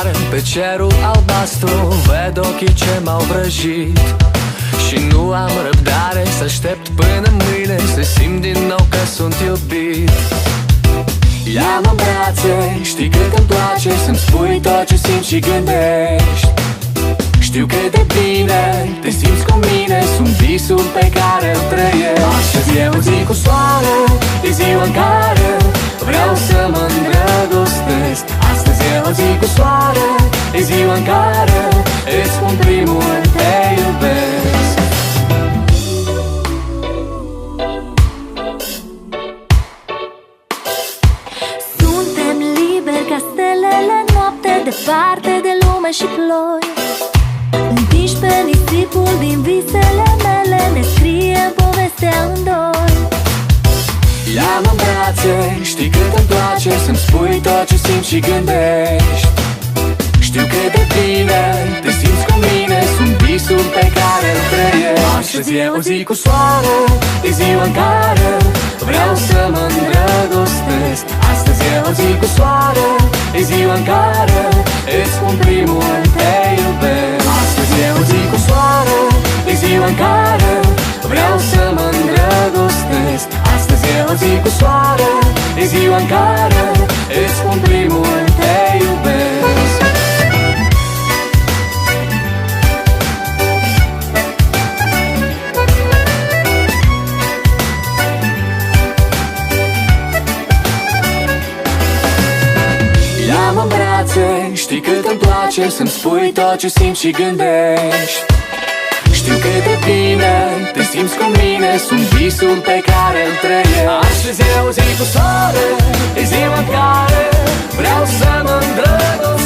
soare pe cerul albastru, ved ochii ce m-au vrăjit. Și nu am răbdare să aștept până mâine, să simt din nou că sunt iubit. Ia-mă în brațe, știi cât îmi place să-mi spui tot ce simți și gândești. Știu cât de bine te simți cu mine, sunt visul pe care îl trăiesc. Astăzi e o zi cu soare, e ziua în care vreau să mă îndrăgostesc. Astăzi e o zi cu soare, e ziua în care îți spun primul te iubesc. Suntem liberi ca stelele în noapte, departe de lume și ploi. Întinși pe nisipul din visele mele, ne scriem povestea în doi. Ia-mă în brațe, știi cât îmi place să-mi spui tot ce simți și gândești. Știu cât de bine te simți cu mine, sunt visul pe care îl trăiesc. Astăzi e o zi cu soare, e ziua în care vreau să mă îndrăgostesc. Astăzi e o zi cu soare, e ziua în care îți spun primul te iubesc. Astăzi e o zi cu soare, e ziua în care vreau să mă îndrăgostesc. Astăzi e o zi cu soare, e ziua în care îți spun primul te iubesc. Ia-mă în brațe, știi cât îmi place să-mi spui tot ce simți și gândești. Știu cât de bine te simți cu mine, sunt visul pe care îl trăiesc. Astăzi e o zi cu soare, e ziua în care vreau să mă îndrăgostesc.